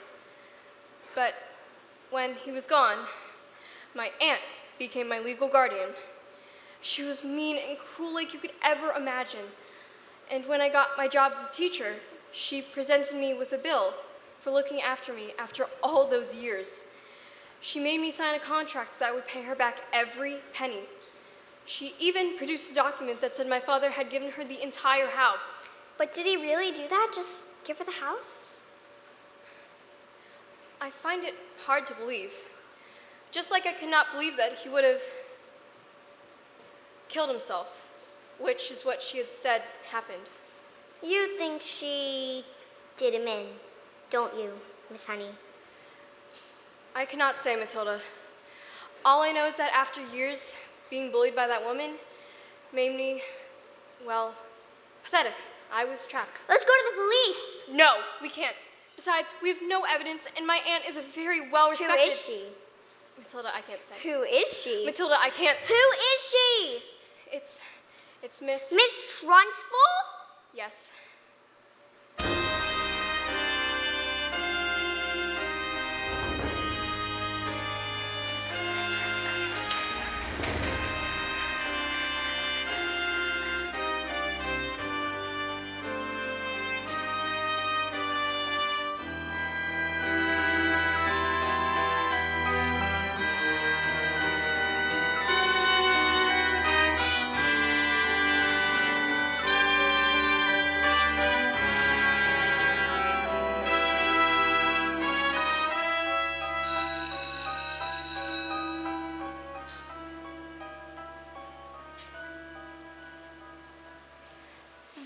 But when he was gone, my aunt became my legal guardian. She was mean and cruel like you could ever imagine. And when I got my job as a teacher, she presented me with a bill for looking after me after all those years. She made me sign a contract that would pay her back every penny. She even produced a document that said my father had given her the entire house. But did he really do that? Just give her the house? I find it hard to believe. Just like I cannot believe that he would have killed himself, which is what she had said happened. You think she did him in, don't you, Miss Honey? I cannot say, Matilda. All I know is that after years being bullied by that woman made me, well, pathetic. I was trapped. Let's go to the police. No, we can't. Besides, we have no evidence, and my aunt is a very well-respected... Who is she? Matilda, I can't say. Who is she? Matilda, I can't... Who is she? It's Miss... Miss Trunchbull? Yes.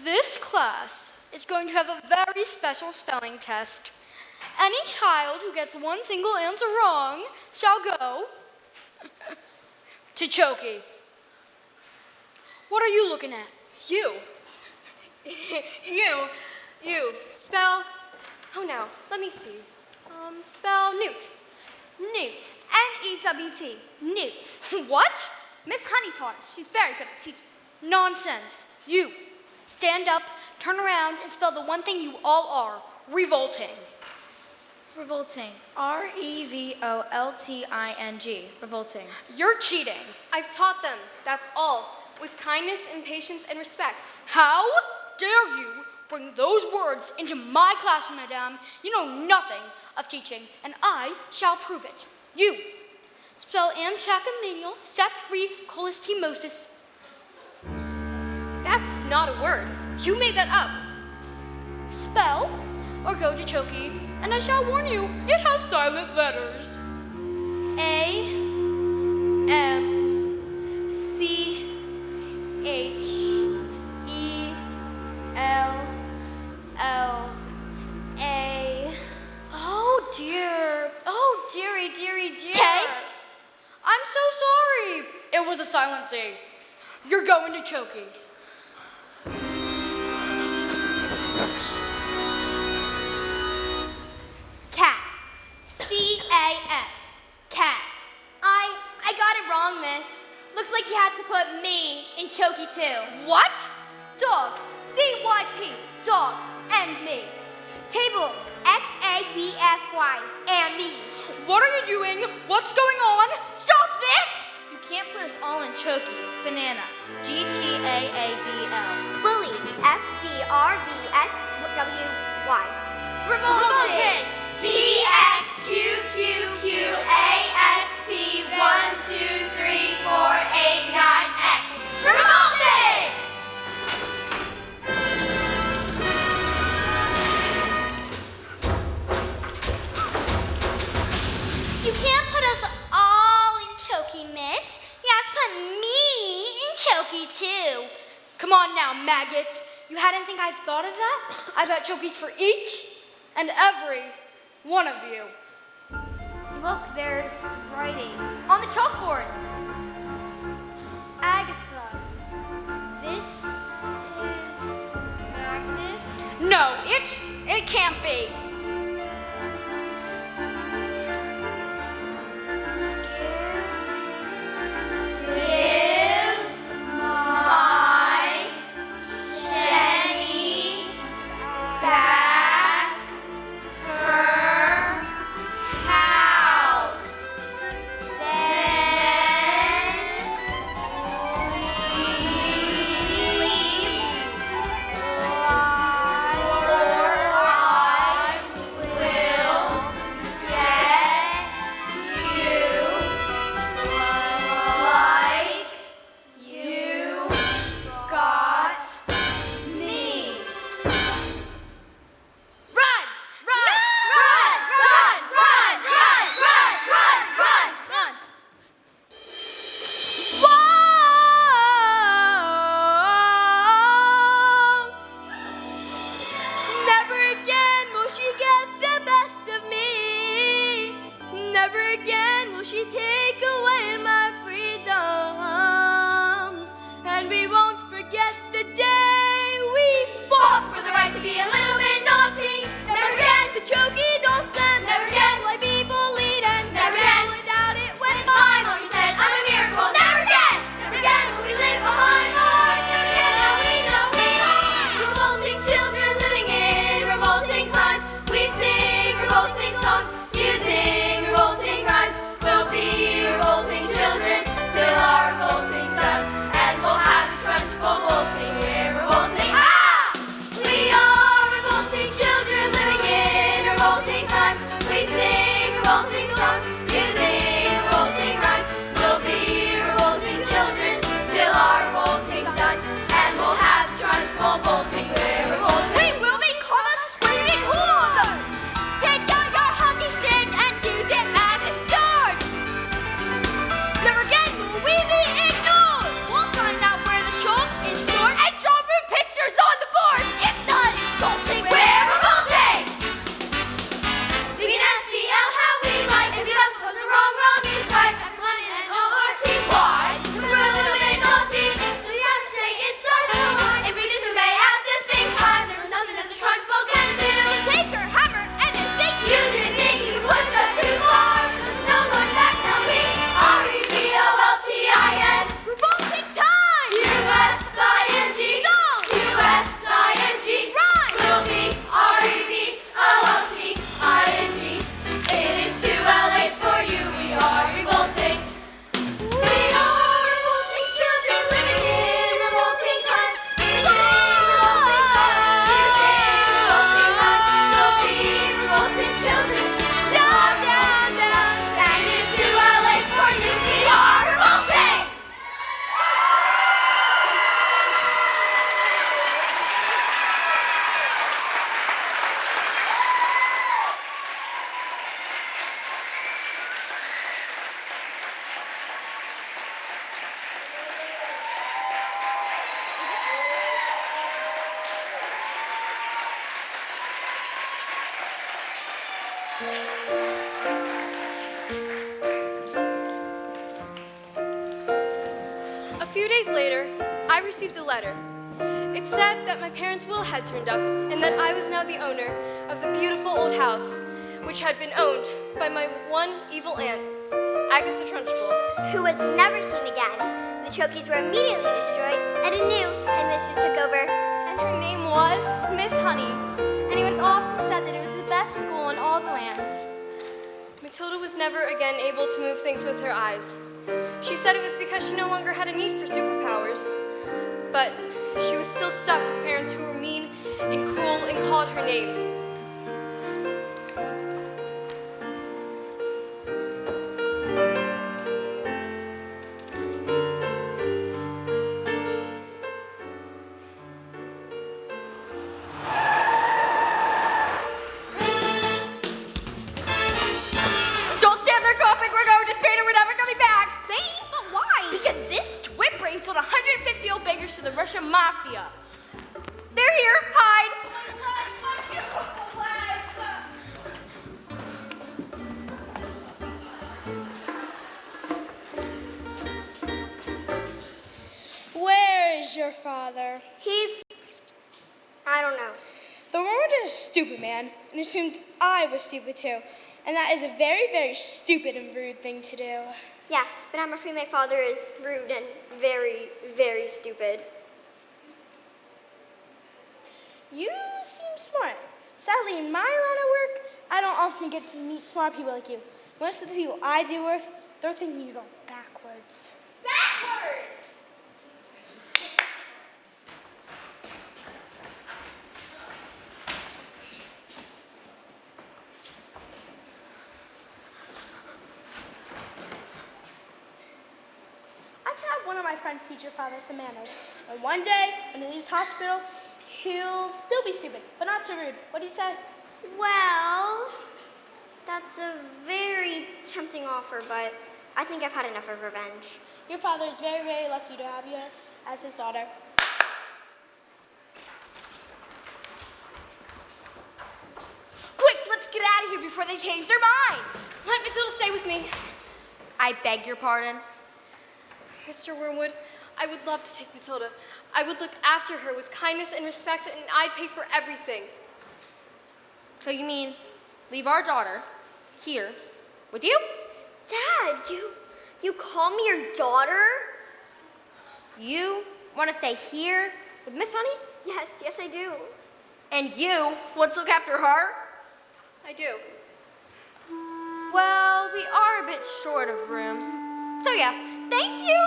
This class is going to have a very special spelling test. Any child who gets one single answer wrong shall go to Chokey. What are you looking at? You. You. Spell... Oh, no. Let me see. Spell Newt. Newt. N-E-W-T. Newt. What? Miss Honey taught us. She's very good at teaching. Nonsense. You. Stand up, turn around, and spell the one thing you all are. Revolting. Revolting. R-E-V-O-L-T-I-N-G. Revolting. You're cheating. I've taught them. That's all. With kindness and patience and respect. How dare you bring those words into my classroom, madame? You know nothing of teaching, and I shall prove it. You. Spell anchacomanial septricolistimosis. That's not a word. You made that up. Spell or go to Chokey, and I shall warn you, it has silent letters. A-M-C-H-E-L Hussy. You're going to Chokey. Cat. C-A-S. Cat. I got it wrong, miss. Looks like you had to put me in Chokey too. What? Dog. D-Y-P. Dog. And me. Table. X-A-B-F-Y. And me. What are you doing? What's going on? Stop this! You can't put us all in Chokey. Banana. G-T-A-A-B-L. Bully. F-D-R-V-S-W-Y. Revolting. P-X-Q-Q-Q-A-S-T 1, 2, 3, 4, 8, 9, X. Revolting! You can't put us all in Chokey, miss. You have to put me in Chokey, too. Come on now, maggots. You hadn't think I've thought of that? I've got Chokeys for each and every one of you. Look, there's writing on the chalkboard. Agatha, this is Magnus. No, it can't be. Give my Jenny back her house. Then a letter. It said that my parents' will had turned up and that I was now the owner of the beautiful old house, which had been owned by my one evil aunt, Agatha Trunchbull. Who was never seen again. The Chokies were immediately destroyed, and a new headmistress took over. And her name was Miss Honey, and it was often said that it was the best school in all the land. Matilda was never again able to move things with her eyes. She said it was because she no longer had a need for superpowers. But she was still stuck with parents who were mean and cruel and called her names. Don't stand there gawping, we're going to Spain and we're never coming back. Spain? But why? Because this twit brain sold 150 old beggars to the Russian mafia. They're here! Hide! Where is your father? I don't know. The Lord is a stupid man and assumed I was stupid too. And that is a very, very stupid and rude thing to do. Yes, but I'm afraid my father is rude and very, very stupid. You seem smart. Sadly, in my line of work, I don't often get to meet smart people like you. Most of the people I deal with, their thinking is all backwards. Backwards! I can have one of my friends teach your father some manners. And one day, when he leaves hospital, he'll still be stupid, but not so rude. What do you say? Well, that's a very tempting offer, but I think I've had enough of revenge. Your father is very, very lucky to have you as his daughter. Quick, let's get out of here before they change their minds. Let Matilda stay with me. I beg your pardon. Mr. Wormwood, I would love to take Matilda. I would look after her with kindness and respect, and I'd pay for everything. So you mean leave our daughter here with you? Dad, you call me your daughter? You want to stay here with Miss Honey? Yes, I do. And you want to look after her? I do. Well, we are a bit short of room. So yeah, thank you.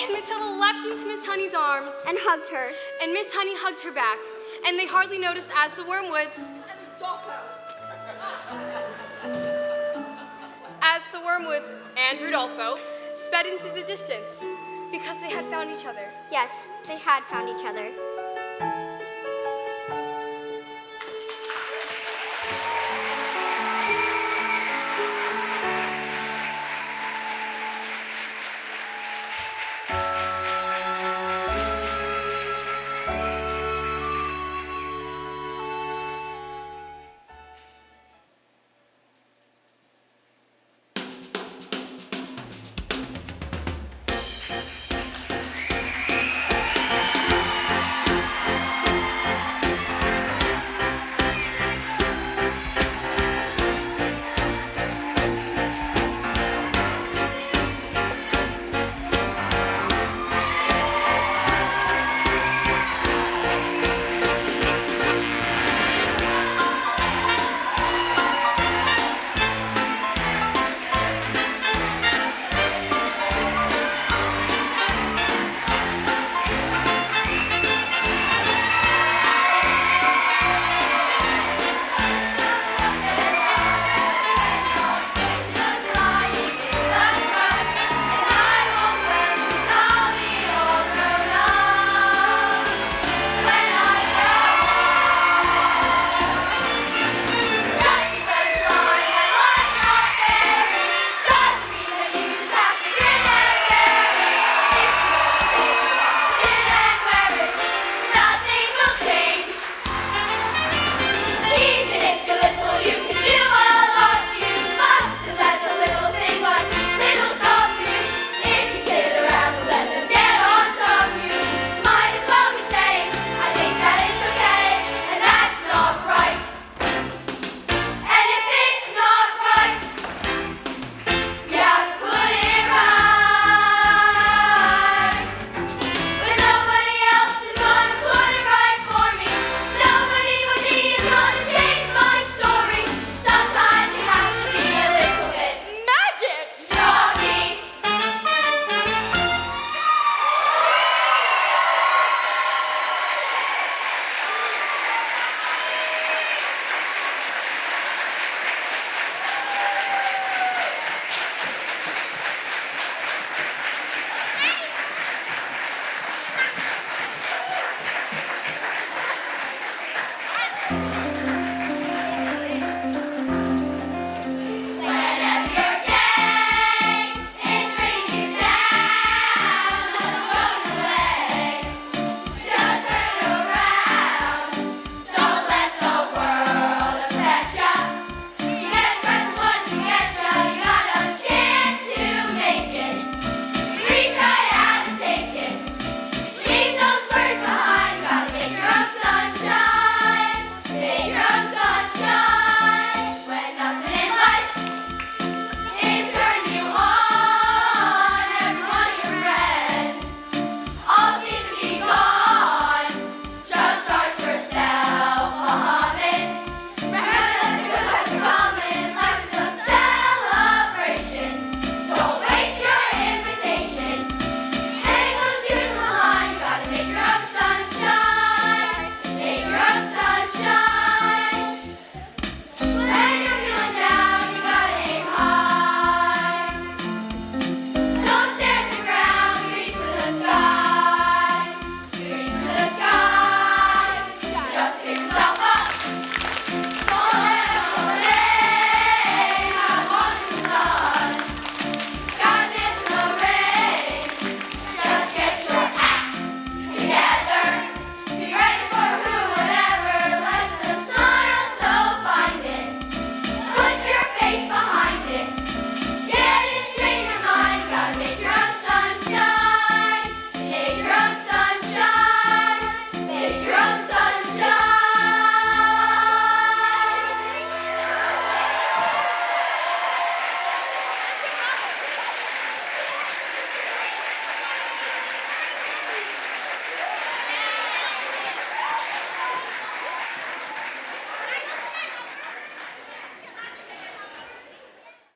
And Matilda leapt into Miss Honey's arms, And hugged her. and Miss Honey hugged her back, and they hardly noticed as the Wormwoods, and Rudolfo sped into the distance because they had found each other. Yes, they had found each other.